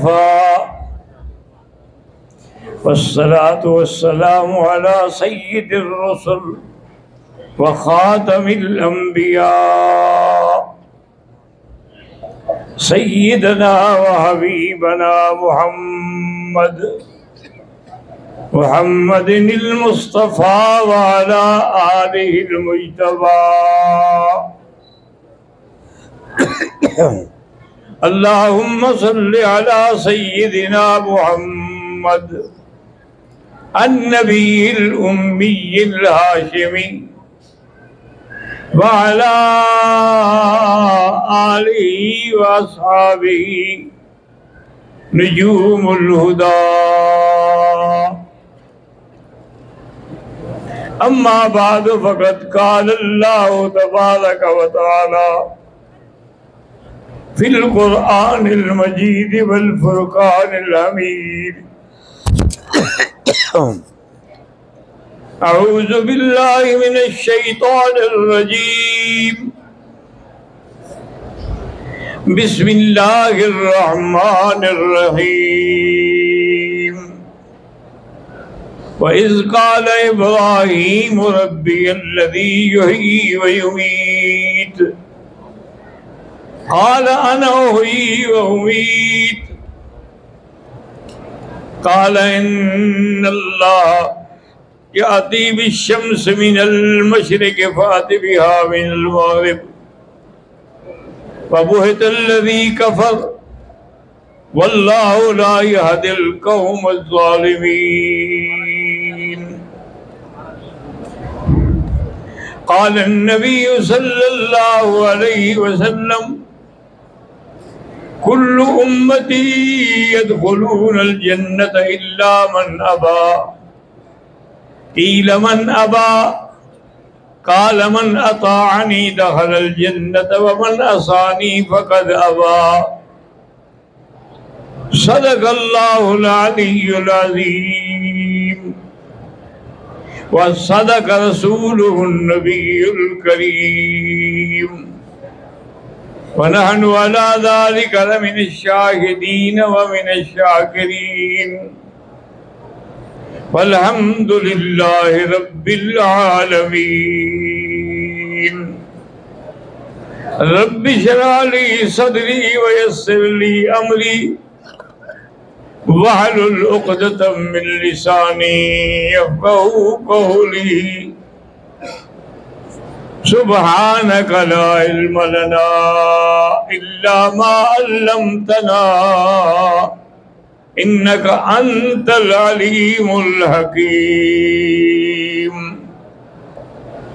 وكفى والصلاة والسلام على سيد الرسل وخاتم الأنبياء سيدنا وحبيبنا محمد المصطفى وعلى آله المجتبى اللهم صل على سيدنا محمد النبي الأمي الهاشمي وعلى آله وأصحابه نجوم الهدى أما بعد فقد قال الله تبارك وتعالى في القرآن المجيد والفرقان الحميد أعوذ بالله من الشيطان الرجيم بسم الله الرحمن الرحيم وإذ قال إبراهيم ربي الذي يحيي ويميت قال أنا أحيي وأميت قال إن الله يأتي بالشمس من المشرق فأت بها من المغرب فبهت الذي كفر والله لا يهدي القوم الظالمين قال النبي صلى الله عليه وسلم كل أمتي يدخلون الجنة إلا من أبى قيل من أبى قال من أطاعني دخل الجنة ومن عصاني فقد أبى صدق الله العلي العظيم وصدق رسوله النبي الكريم ونحن على ذلك لمن الشاهدين ومن الشاكرين والحمد لله رب العالمين رب اشرح لي صدري ويسر لي أمري واحلل عقدة من لساني يفقهوا قولي سبحانك لا علم لنا إلا ما علمتنا إنك أنت العليم الحكيم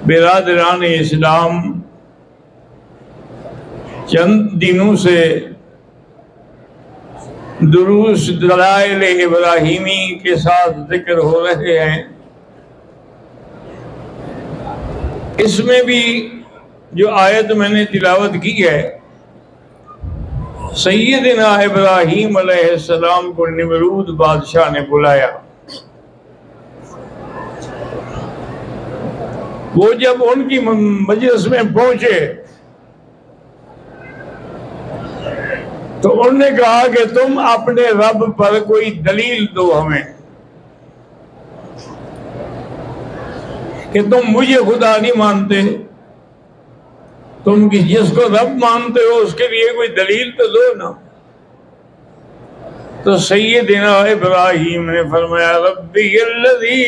برادران اسلام، چند دنوں سے دروس دلائل ابراہیمی کے ساتھ ذکر ہو رہے ہیں۔ اس میں بھی جو آیت میں نے تلاوت کی ہے، سیدنا ابراہیم علیہ السلام کو نمرود بادشاہ نے بلایا۔ وہ جب ان کی مجلس میں پہنچے تو انہوں نے کہا کہ تم اپنے رب پر کوئی دلیل دو ہمیں کہ تم مجھے خدا نہیں مانتے، تم جس کو رب مانتے ہو اس کے لیے کوئی دلیل تو دو نا۔ تو سیدنا ابراہیم نے فرمایا ربی الذی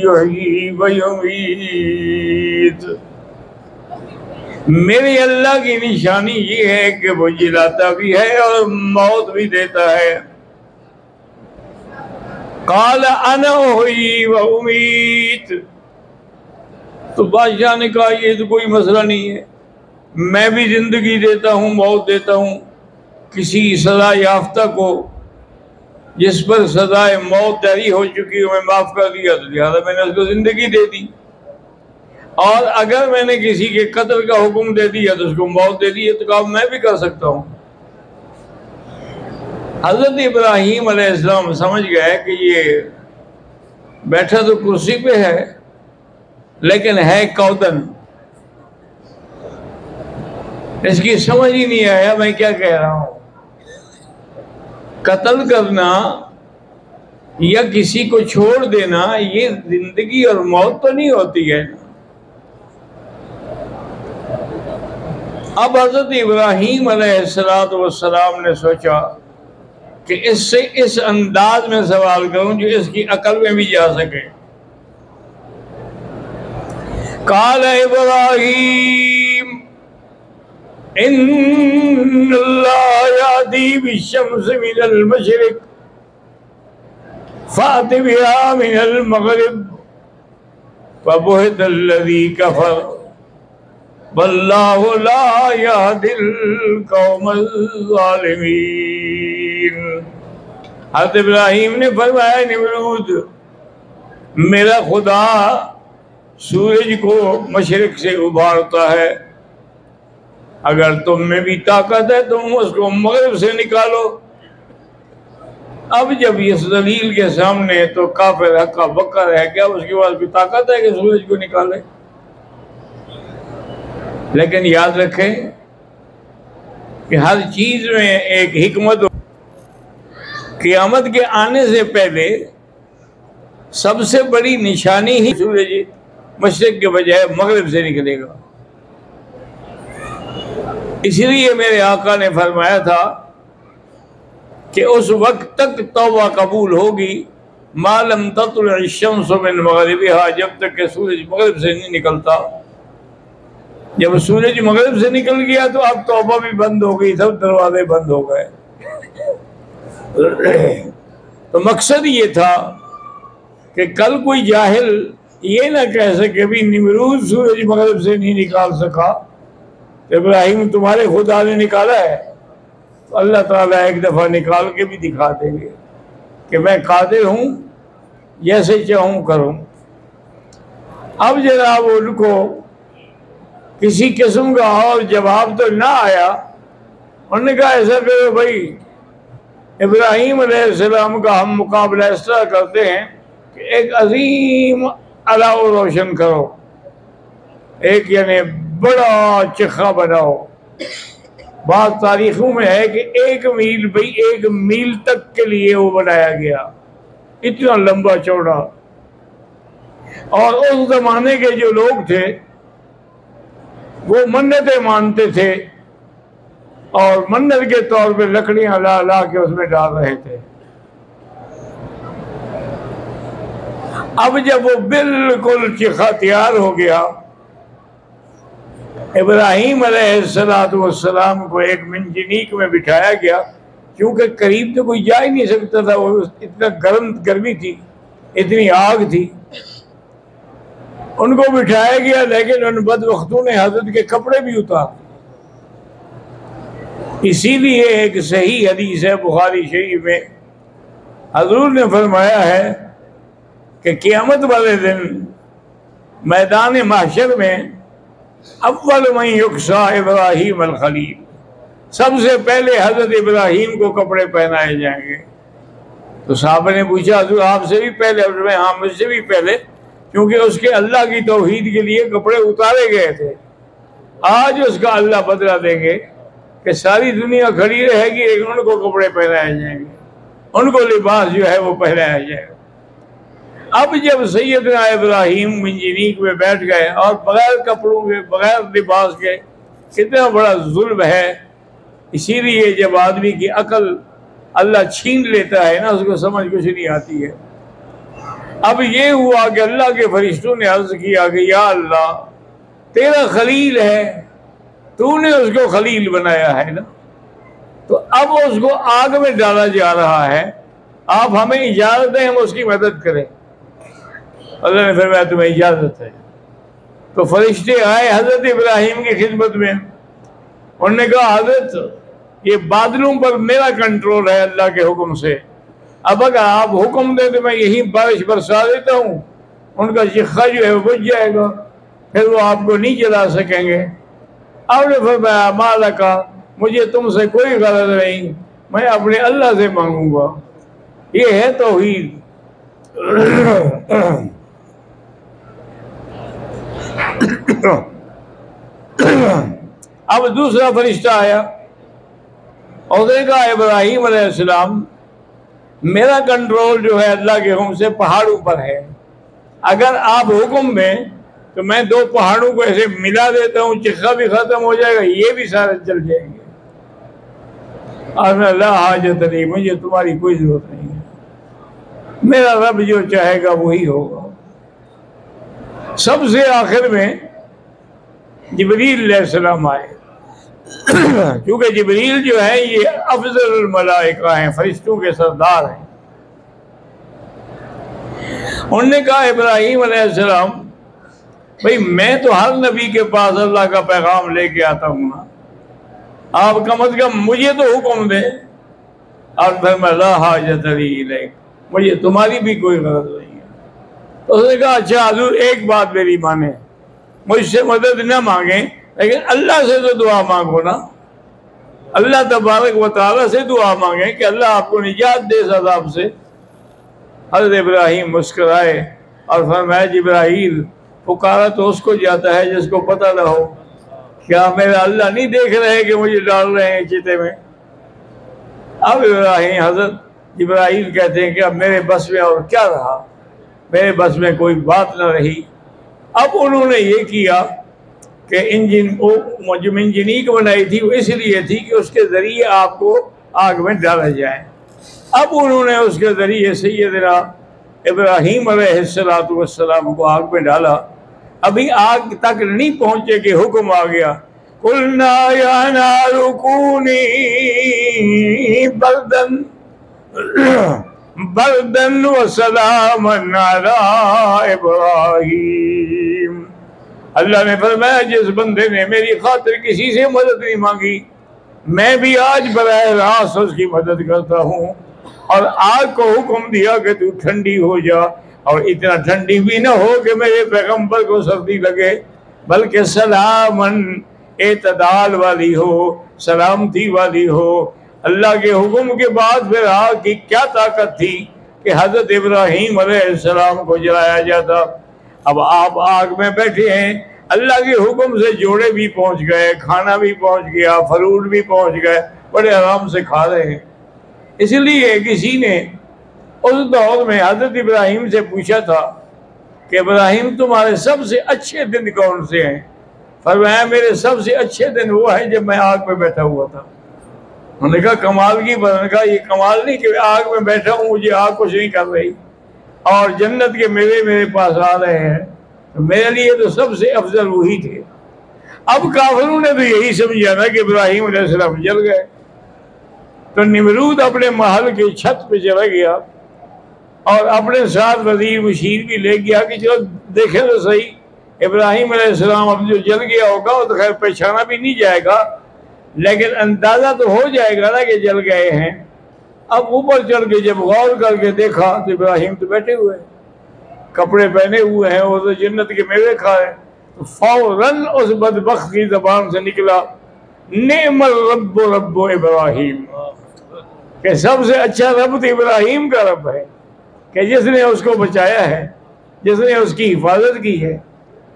یحیی ویمیت، میرے اللہ کی نشانی یہ ہے کہ وہ جلاتا بھی ہے اور موت بھی دیتا ہے۔ قال انا احیی وامیت، تو بادشاہ نے کہا یہ تو کوئی مسئلہ نہیں ہے، میں بھی زندگی دیتا ہوں موت دیتا ہوں۔ کسی سزا یافتہ کو جس پر سزائے موت جاری ہو چکی ہو میں معاف کر دیا تو لہٰذا میں نے اس کو زندگی دے دی، اور اگر میں نے کسی کے قتل کا حکم دے دیا تو اس کو موت دے دی، تو کہا میں بھی کر سکتا ہوں۔ حضرت ابراہیم علیہ السلام سمجھ گئے کہ یہ بیٹھا تو کرسی پہ ہے لیکن ہے کودن، اس کی سمجھ ہی نہیں آیا میں کیا کہہ رہا ہوں۔ قتل کرنا یا کسی کو چھوڑ دینا یہ زندگی اور موت تو نہیں ہوتی ہے. اب حضرت ابراہیم علیہ السلام نے سوچا کہ اس سے اس انداز میں سوال کروں جو اس کی عقل میں بھی جا سکے. قال ابراہیم ان اللہ یأتی بالشمس من المشرق فأت بها من المغرب فبہت الذی کفر واللہ لا یہدی القوم الظالمین. حضرت ابراہیم نے فرمایا نمرود میرا خدا سورج کو مشرق سے ابھارتا ہے، اگر تم میں بھی طاقت ہے تم اس کو مغرب سے نکالو. اب جب اس دلیل کے سامنے تو کافر ہکا بکا رہ گیا، اس کے بعد بھی طاقت ہے کہ سورج کو نکالے. لیکن یاد رکھیں کہ ہر چیز میں ایک حکمت ہو. قیامت کے آنے سے پہلے سب سے بڑی نشانی ہی سورج مشرق کے بجائے مغرب سے نکلے گا. اسی لیے میرے آقا نے فرمایا تھا کہ اس وقت تک توبہ قبول ہوگی ما لم تطلع الشمس من مغربها، جب تک کہ سورج مغرب سے نہیں نکلتا. جب سورج مغرب سے نکل گیا تو اب توبہ بھی بند ہو گئی، سب دروازے بند ہو گئے. تو مقصد یہ تھا کہ کل کوئی جاہل یہ نہ کہہ سکے بھی نمرود سورج مغرب سے نہیں نکال سکا، ابراہیم تمہارے خدا نے نکالا ہے. تو اللہ تعالیٰ ایک دفعہ نکال کے بھی دکھا دیں گے کہ میں قادر ہوں جیسے چاہوں کروں. اب جناب ان کو کسی قسم کا اور جواب تو نہ آیا. انہوں نے کہا ایسا کرو بھائی، ابراہیم علیہ السلام کا ہم مقابلہ اس طرح کرتے ہیں کہ ایک عظیم الاؤ روشن کرو، ایک یعنی بڑا چکھا بناؤ. بعض تاریخوں میں ہے کہ 1 میل بھئی 1 میل تک کے لیے وہ بنایا گیا، اتنا لمبا چوڑا. اور اس زمانے کے جو لوگ تھے وہ منتیں مانتے تھے اور منت کے طور پہ لکڑیاں لا لا کے اس میں ڈال رہے تھے. اب جب وہ بالکل چکھا تیار ہو گیا، ابراہیم علیہ السلام کو ایک منجنیک میں بٹھایا گیا، کیونکہ قریب تو کوئی جا ہی نہیں سکتا تھا، وہ اتنا گرمی تھی، اتنی آگ تھی. ان کو بٹھایا گیا، لیکن ان بدبختوں نے حضرت کے کپڑے بھی اتار. اسی لیے ایک صحیح حدیث ہے بخاری شریف میں، حضور نے فرمایا ہے کہ قیامت والے دن میدان محشر میں اول من یکسا ابراہیم الخلیل، سب سے پہلے حضرت ابراہیم کو کپڑے پہنائے جائیں گے. تو صحابہ نے پوچھا حضور آپ سے بھی پہلے؟ ہاں مجھ سے بھی پہلے، کیونکہ اس کے اللہ کی توحید کے لیے کپڑے اتارے گئے تھے. آج اس کا اللہ بدلہ دیں گے کہ ساری دنیا کھڑی رہے گی لیکن ان کو کپڑے پہنائے جائیں گے، ان کو لباس جو ہے وہ پہنایا جائے گا. اب جب سیدنا ابراہیم منجنیک میں بیٹھ گئے اور بغیر کپڑوں کے بغیر لباس کے، کتنا بڑا ظلم ہے. اسی لیے جب آدمی کی عقل اللہ چھین لیتا ہے نا، اس کو سمجھ کچھ نہیں آتی ہے. اب یہ ہوا کہ اللہ کے فرشتوں نے عرض کیا کہ یا اللہ تیرا خلیل ہے، تو نے اس کو خلیل بنایا ہے نا، تو اب اس کو آگ میں ڈالا جا رہا ہے، آپ ہمیں اجازت دیں ہم اس کی مدد کریں. اللہ نے فرمایا تمہیں اجازت ہے. تو فرشتے آئے حضرت ابراہیم کی خدمت میں، انہوں نے کہا حضرت یہ بادلوں پر میرا کنٹرول ہے اللہ کے حکم سے، اب اگر آپ حکم دیں تو میں یہی بارش برسا دیتا ہوں، ان کا چکھا جو ہے وہ بجھ جائے گا، پھر وہ آپ کو نہیں جلا سکیں گے. آپ نے فرمایا ما لکا، مجھے تم سے کوئی غرض نہیں، میں اپنے اللہ سے مانگوں گا. یہ ہے توحید. اب دوسرا فرشتہ آیا اور نے کہا ابراہیم علیہ السلام میرا کنٹرول جو ہے اللہ کے حکم سے پہاڑوں پر ہے. اگر آپ حکم دیں تو میں 2 پہاڑوں کو ایسے ملا دیتا ہوں، چکھا بھی ختم ہو جائے گا، یہ بھی سارے چل جائیں گے. اور لا حاجت لی، مجھے تمہاری کوئی ضرورت نہیں ہے، میرا رب جو چاہے گا وہی ہوگا. سب سے آخر میں جبریل علیہ السلام آئے، کیونکہ جبریل جو ہے یہ افضل الملائکہ ہیں، فرشتوں کے سردار ہیں. انہوں نے کہا ابراہیم علیہ السلام بھئی میں تو ہر نبی کے پاس اللہ کا پیغام لے کے آتا ہوں نا، آپ کم از کم مجھے تو حکم دیں. اور فرمایا لا حاجت لی الیک، مجھے تمہاری بھی کوئی غرض نہیں ہے. تو اس نے کہا اچھا حضور ایک بات میری مانیں، مجھ سے مدد نہ مانگیں لیکن اللہ سے تو دعا مانگو نا، اللہ تبارک و تعالیٰ سے دعا مانگیں کہ اللہ آپ کو نجات دے اس عذاب سے. حضرت ابراہیم مسکرائے اور فرمایا جبرائیل پکارا تو اس کو جاتا ہے جس کو پتہ نہ ہو. کیا میرا اللہ نہیں دیکھ رہے کہ مجھے ڈال رہے ہیں چیتے میں؟ اب ابراہیم حضرت جبرائیل کہتے ہیں کہ اب میرے بس میں اور کیا رہا، میرے بس میں کوئی بات نہ رہی. اب انہوں نے یہ کیا کہ جو منجنیق بنائی تھی وہ اس لیے تھی کہ اس کے ذریعے آپ کو آگ میں ڈالا جائے. اب انہوں نے اس کے ذریعے سیدنا ابراہیم علیہ السلام کو آگ میں ڈالا. ابھی آگ تک نہیں پہنچے کہ حکم آ گیا قُلْنَا يَا نَارُ كُونِي بَرْدًا وَسَلَامًا عَلَىٰ إِبْرَاهِيمَ. اللہ نے فرمایا جس بندے نے میری خاطر کسی سے مدد نہیں مانگی، میں بھی آج براہ راست اس کی مدد کرتا ہوں. اور آگ کو حکم دیا کہ تو ٹھنڈی ہو جا، اور اتنا ٹھنڈی بھی نہ ہو کہ میرے پیغمبر کو سردی لگے، بلکہ سلامن اعتدال والی ہو، سلامتی والی ہو. اللہ کے حکم کے بعد پھر آگ کی کیا طاقت تھی کہ حضرت ابراہیم علیہ السلام کو جلایا جاتا. اب آپ آگ میں بیٹھے ہیں، اللہ کے حکم سے جوڑے بھی پہنچ گئے، کھانا بھی پہنچ گیا، فروٹ بھی پہنچ گئے، بڑے آرام سے کھا رہے ہیں. اس لیے کسی نے اس دور میں حضرت ابراہیم سے پوچھا تھا کہ ابراہیم تمہارے سب سے اچھے دن کون سے ہیں؟ فرمایا میرے سب سے اچھے دن وہ ہے جب میں آگ میں بیٹھا ہوا تھا. انہوں نے کہا کمال کی بات. نے کہا یہ کمال نہیں کہ آگ میں بیٹھا ہوں مجھے آگ کچھ نہیں کر رہی اور جنت کے میوے میرے پاس آ رہے ہیں، میرے لیے تو سب سے افضل وہی تھے. اب کافروں نے تو یہی سمجھا نا کہ ابراہیم علیہ السلام جل گئے. تو نمرود اپنے محل کی چھت پہ چلا گیا اور اپنے ساتھ وزیر مشیر بھی لے گیا کہ چلو دیکھیں تو صحیح ابراہیم علیہ السلام اب جو جل گیا ہوگا وہ تو خیر پہچانا بھی نہیں جائے گا لیکن اندازہ تو ہو جائے گا نا کہ جل گئے ہیں. اب اوپر چڑھ کے جب غور کر کے دیکھا تو ابراہیم تو بیٹھے ہوئے ہیں، کپڑے پہنے ہوئے ہیں، وہ تو جنت کے میوے کھا رہے ہیں. تو فوراً اس بدبخت کی زبان سے نکلا نعم الرب رب ابراہیم، کہ سب سے اچھا رب تو ابراہیم کا رب ہے کہ جس نے اس کو بچایا ہے، جس نے اس کی حفاظت کی ہے.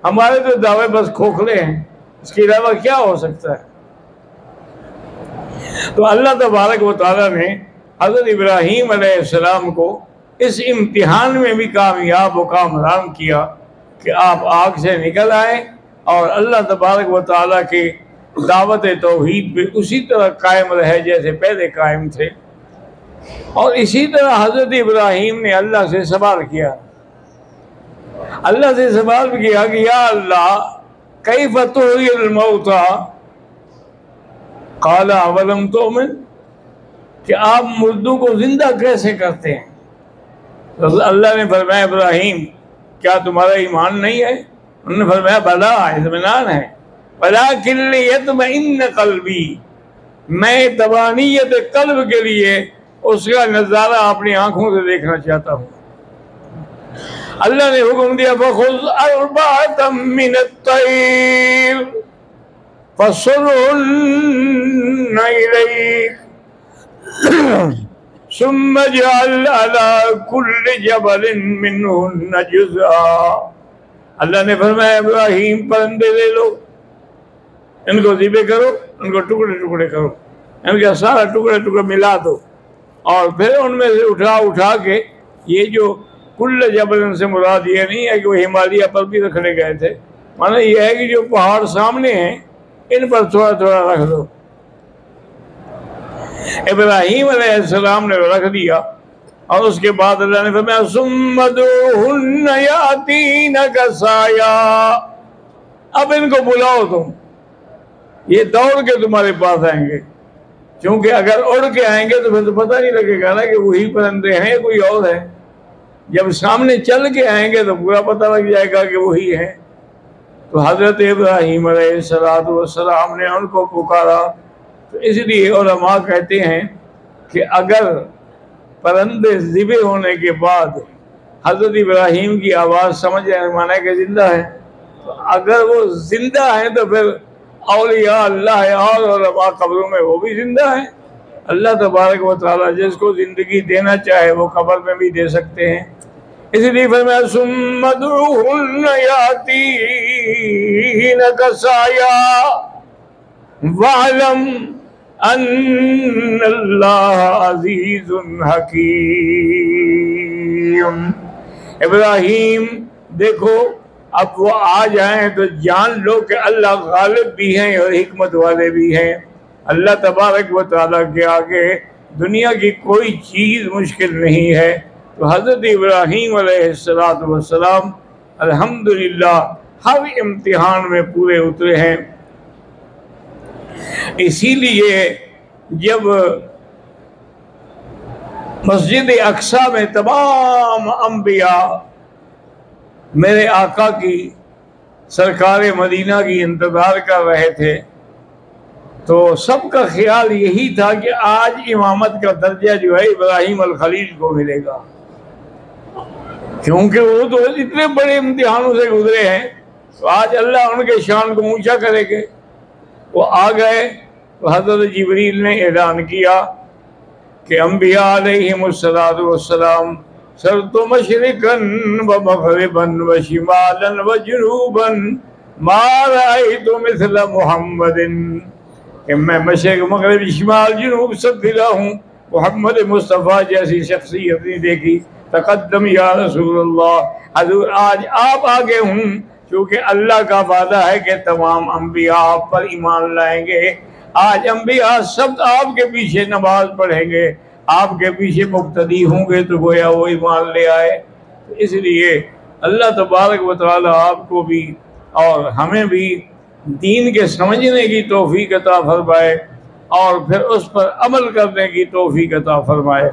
ہمارے تو دعوے بس کھوکھلے ہیں، اس کے علاوہ کیا ہو سکتا ہے. تو اللہ تبارک و تعالیٰ نے حضرت ابراہیم علیہ السلام کو اس امتحان میں بھی کامیاب و کامران کیا کہ آپ آگ سے نکل آئے اور اللہ تبارک و تعالیٰ کی دعوت توحید پہ اسی طرح قائم رہے جیسے پہلے قائم تھے. اور اسی طرح حضرت ابراہیم نے اللہ سے سوال کیا، اللہ سے سوال کیا کہ یا اللہ کیف تحیی الموتى قال اولم تؤمن، کہ آپ مردوں کو زندہ کیسے کرتے ہیں؟ اللہ نے فرمایا ابراہیم کیا تمہارا ایمان نہیں ہے؟ انہوں نے فرمایا بلا، اطمینان ہے. ولکن لیطمئن قلبی، میں طمانینت قلب کے لیے اس کا نظارہ اپنی آنکھوں سے دیکھنا چاہتا ہوں. اللہ نے حکم دیا فخذ اربعۃ من الطیر فصرهن الیک ثم اجعل على كل جبل منهن جزءا. اللہ نے فرمایا ابراہیم پرندے لے لو، ان کو ذبح کرو، ان کو ٹکڑے ٹکڑے کرو، ان کا سارا ٹکڑے ٹکڑے ملا دو اور پھر ان میں سے اٹھا کے، یہ جو کل جبل سے مراد یہ نہیں ہے کہ وہ ہمالیہ پر بھی رکھنے گئے تھے، مانا یہ ہے کہ جو پہاڑ سامنے ہیں ان پر تھوڑا تھوڑا رکھ دو۔ ابراہیم علیہ السلام نے رکھ دیا، اور اس کے بعد اللہ نے فرمایا ثم ادعوہن یاتینک سعیا، اب ان کو بلاؤ تم، یہ دوڑ کے تمہارے پاس آئیں گے، کیونکہ اگر اڑ کے آئیں گے تو پھر تو پتہ نہیں لگے گا نا کہ وہی پرندے ہیں یا کوئی اور ہے۔ جب سامنے چل کے آئیں گے تو پورا پتہ لگ جائے گا کہ وہی ہے۔ تو حضرت ابراہیم علیہ السلام نے ان کو پکارا۔ تو اس لیے علماء کہتے ہیں کہ اگر پرندے ذبح ہونے کے بعد حضرت ابراہیم کی آواز سمجھ جائے، مانا کہ زندہ ہے، تو اگر وہ زندہ ہیں تو پھر اولیاء اللہ اور علماء قبروں میں وہ بھی زندہ ہیں۔ اللہ تبارک و تعالیٰ جس کو زندگی دینا چاہے وہ قبر میں بھی دے سکتے ہیں۔ اس لیے فرمایا ثم ادعوہن یاتینک سعیا واعلم ان اللہ عزیز حکیم۔ ابراہیم دیکھو اب وہ آ جائیں تو جان لو کہ اللہ غالب بھی ہیں اور حکمت والے بھی ہیں۔ اللہ تبارک و تعالیٰ کے آگے دنیا کی کوئی چیز مشکل نہیں ہے۔ تو حضرت ابراہیم علیہ السلام الحمدللہ ہر امتحان میں پورے اترے ہیں۔ اسی لیے جب مسجد اقصیٰ میں تمام انبیاء میرے آقا کی سرکار مدینہ کی انتظار کر رہے تھے تو سب کا خیال یہی تھا کہ آج امامت کا درجہ جو ہے ابراہیم الخلیل کو ملے گا، کیونکہ وہ تو اتنے بڑے امتحانوں سے گزرے ہیں، تو آج اللہ ان کے شان کو اونچا کرے گے۔ وہ آ گئے تو حضرت جبریل نے اعلان کیا کہ انبیاء علیہم السلام سرت مشرقاً و مغرباً و شمالاً و جنوباً ما رأیت مثل محمد، کہ میں مشرق مغرب شمال جنوب سب پھرا ہوں، محمد مصطفیٰ جیسی شخصیت نہیں دیکھی۔ تقدم یا رسول اللہ، حضور آج آپ آگے ہوں، کیونکہ اللہ کا وعدہ ہے کہ تمام انبیاء آپ پر ایمان لائیں گے۔ آج انبیاء سب آپ کے پیچھے نماز پڑھیں گے، آپ کے پیچھے مقتدی ہوں گے، تو گویا وہ ایمان لے آئے۔ اس لیے اللہ تبارک و تعالی آپ کو بھی اور ہمیں بھی دین کے سمجھنے کی توفیق عطا فرمائے اور پھر اس پر عمل کرنے کی توفیق عطا فرمائے۔